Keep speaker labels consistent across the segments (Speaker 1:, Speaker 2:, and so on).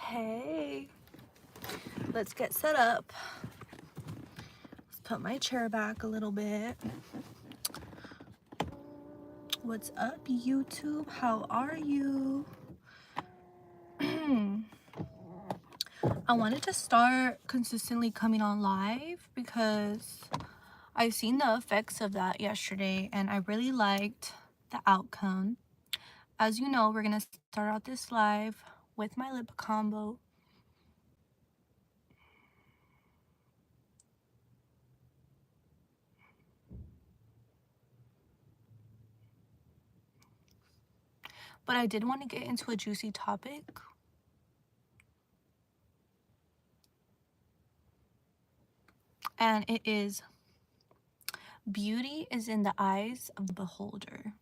Speaker 1: Hey, let's get set up. Let's put my chair back a little bit. What's up, YouTube? How are you? I wanted to start consistently coming on live because I've seen the effects of that yesterday and I really liked the outcome. As you know, we're gonna start out this live with my lip combo. But I did want to get into a juicy topic. And it is, beauty is in the eyes of the beholder.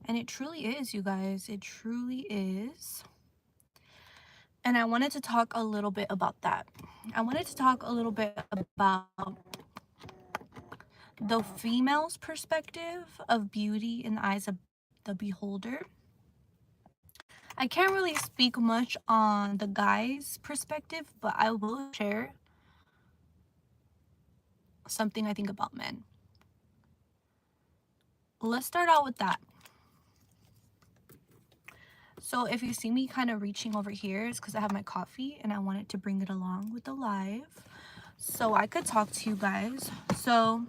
Speaker 1: And it truly is, you guys. It truly is. And I wanted to talk a little bit about that. I wanted to talk a little bit about the female's perspective of beauty in the eyes of the beholder. I can't really speak much on the guy's perspective, but I will share something I think about men. Let's start out with that. So if you see me kind of reaching over here, it's because I have my coffee and I wanted to bring it along with the live so I could talk to you guys. So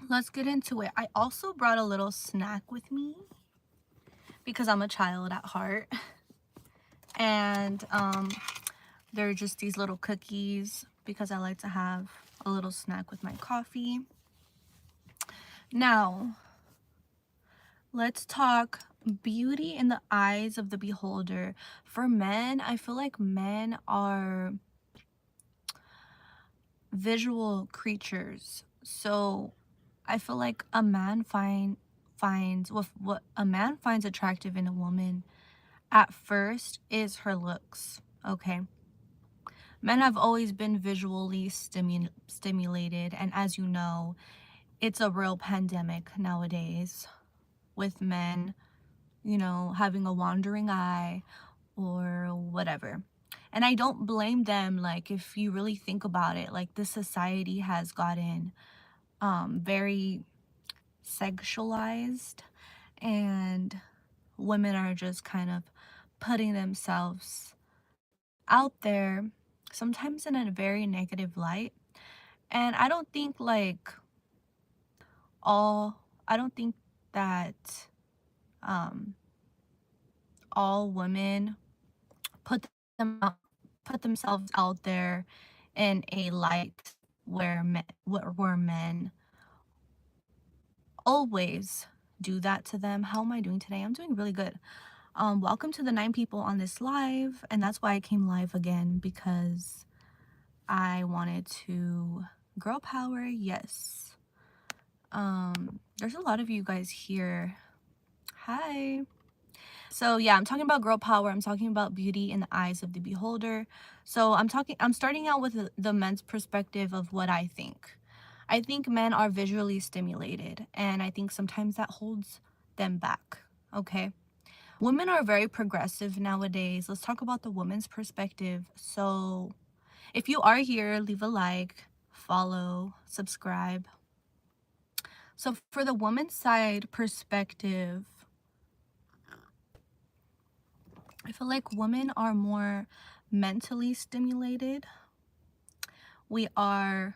Speaker 1: let's get into it. I also brought a little snack with me because I'm a child at heart. And they're just these little cookies because I like to have a little snack with my coffee. Now, let's talk beauty in the eyes of the beholder. For men, I feel like men are visual creatures. So I feel like a man finds what a man finds attractive in a woman at first is her looks. Okay. Men have always been visually stimulated, and as you know, it's a real pandemic nowadays with men, you know, having a wandering eye or whatever. And I don't blame them. Like, if you really think about it, like, this society has gotten very sexualized, and women are just kind of putting themselves out there, sometimes in a very negative light. And I don't think like I don't think that um all women put put themselves out there in a light where men always do that to them. How am I doing today? I'm doing really good. Welcome to the 9 people on this live, and that's why I came live again, because I wanted to girl power. Yes. There's a lot of you guys here. Hi. So yeah, I'm talking about girl power. I'm talking about beauty in the eyes of the beholder. So I'm starting out with the men's perspective of what I think. I think men are visually stimulated, and I think sometimes that holds them back. Okay. Women are very progressive nowadays. Let's talk about the woman's perspective. So if you are here, leave a like, follow, subscribe. So for the woman's side perspective, I feel like women are more mentally stimulated. We are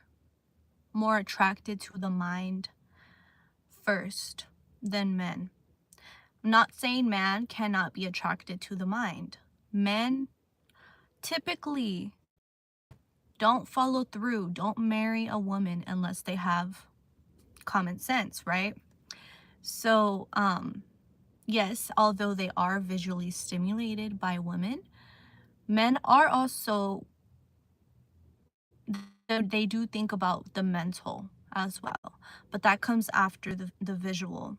Speaker 1: more attracted to the mind first than men. I'm not saying man cannot be attracted to the mind. Men typically don't follow through, don't marry a woman unless they have common sense, right? So, yes, although they are visually stimulated by women, men are also, they do think about the mental as well, but that comes after the visual.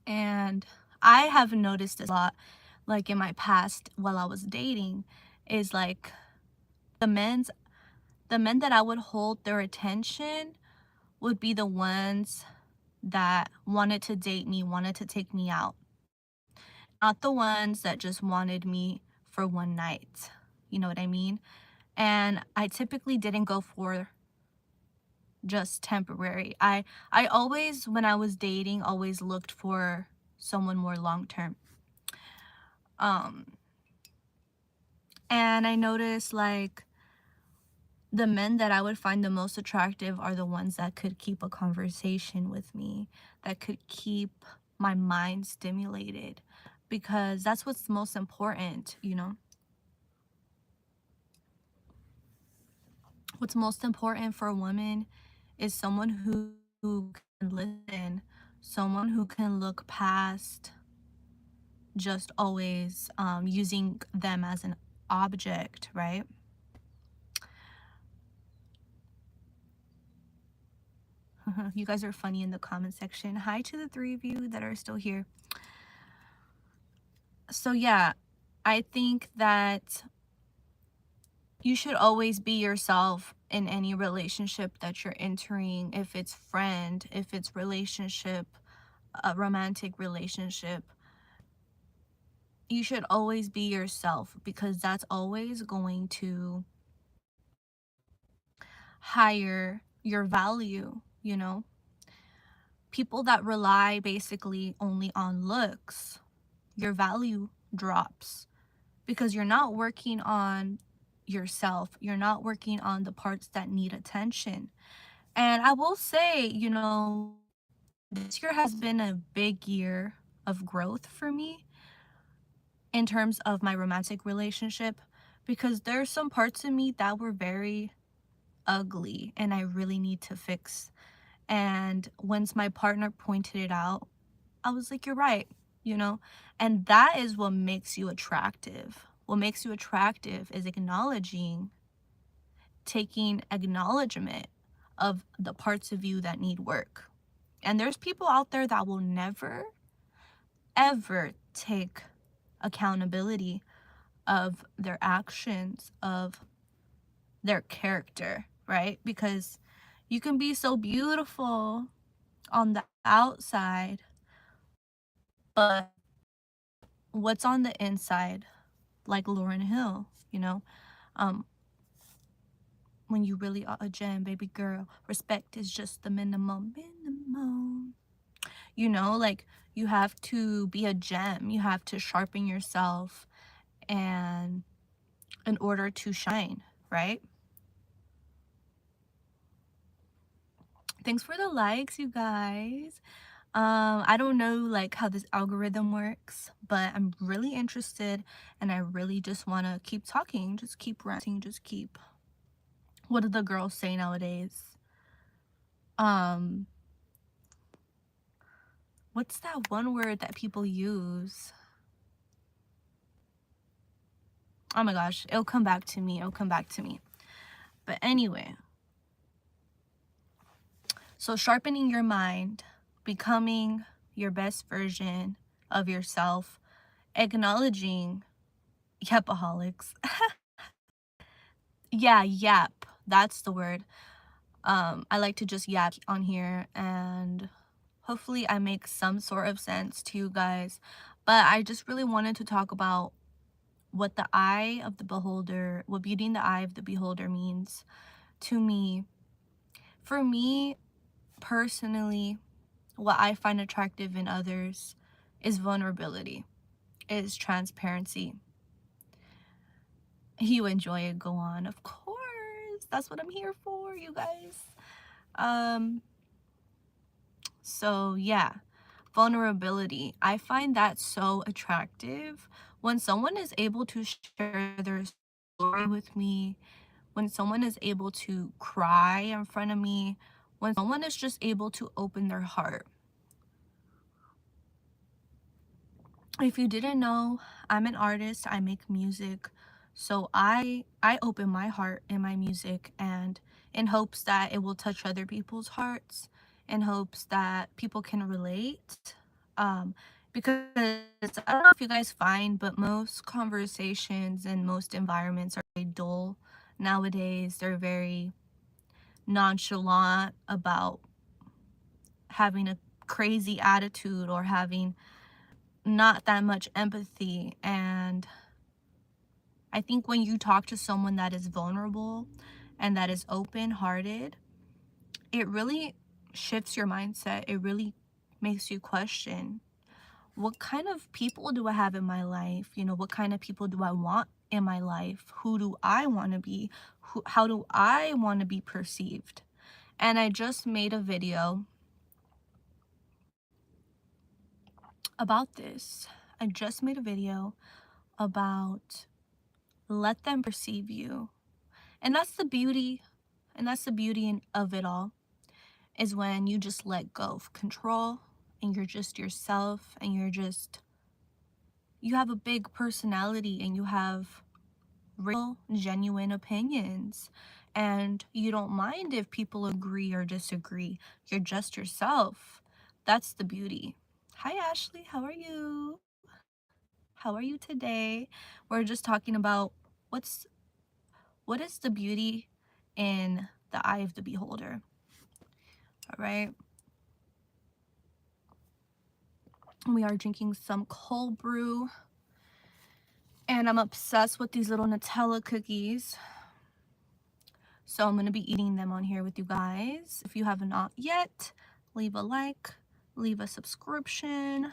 Speaker 1: And I have noticed this a lot, like in my past while I was dating, is like the men that I would hold their attention would be the ones that wanted to date me, wanted to take me out, not the ones that just wanted me for one night. You know what I mean? And I typically didn't go for just temporary. I always, when I was dating, always looked for someone more long term. Um and I noticed like the men that I would find the most attractive are the ones that could keep a conversation with me, that could keep my mind stimulated, because that's what's most important, you know? What's most important for a woman is someone who can listen, someone who can look past just always using them as an object, right? You guys are funny in the comment section. Hi to the three of you that are still here. So yeah, I think that you should always be yourself in any relationship that you're entering, if it's friend, if it's relationship, a romantic relationship. You should always be yourself, because that's always going to higher your value, you know? People that rely basically only on looks, your value drops, because you're not working on yourself. You're not working on the parts that need attention. And I will say, you know, this year has been a big year of growth for me in terms of my romantic relationship, because there's some parts of me that were very ugly and I really need to fix. And once my partner pointed it out, I was like, you're right, you know? And that is what makes you attractive. What makes you attractive is acknowledging, taking acknowledgement of the parts of you that need work. And there's people out there that will never, ever take accountability of their actions, of their character, right? Because you can be so beautiful on the outside, but what's on the inside, like Lauryn Hill, you know, um, when you really are a gem, baby girl, respect is just the minimum. You know, like you have to be a gem, you have to sharpen yourself, and in order to shine, right? Thanks for the likes, you guys. I don't know like how this algorithm works, but I'm really interested, and I really just want to keep talking, just keep ranting, just keep, what do the girls say nowadays? Um, what's that one word that people use? Oh my gosh, it'll come back to me. It'll come back to me. But anyway, so sharpening your mind, becoming your best version of yourself, acknowledging yapaholics. Yeah, yap. That's the word. I like to just yap on here, and hopefully I make some sort of sense to you guys. But I just really wanted to talk about what the eye of the beholder, what beauty in the eye of the beholder means to me. For me personally, what I find attractive in others is vulnerability, is transparency. You enjoy it, go on. Of course. That's what I'm here for, you guys. Um so yeah, vulnerability. I find that so attractive when someone is able to share their story with me, when someone is able to cry in front of me, when someone is just able to open their heart. If you didn't know, I'm an artist, I make music. So I open my heart in my music, and in hopes that it will touch other people's hearts, in hopes that people can relate. Because I don't know if you guys find, but most conversations and most environments are very dull nowadays. They're very nonchalant about having a crazy attitude or having not that much empathy. And I think when you talk to someone that is vulnerable and that is open-hearted, it really shifts your mindset. It really makes you question, what kind of people do I have in my life? You know, what kind of people do I want in my life? Who do I want to be? How do I want to be perceived? And I just made a video about this. I just made a video about let them perceive you. And that's the beauty, and that's the beauty of it all, is when you just let go of control and you're just yourself and you have a big personality and you have real, genuine opinions. And you don't mind if people agree or disagree. You're just yourself. That's the beauty. Hi, Ashley. How are you? How are you today? We're just talking about what's what is the beauty in the eye of the beholder. All right. We are drinking some cold brew. And I'm obsessed with these little Nutella cookies. So I'm going to be eating them on here with you guys. If you have not yet, leave a like, leave a subscription,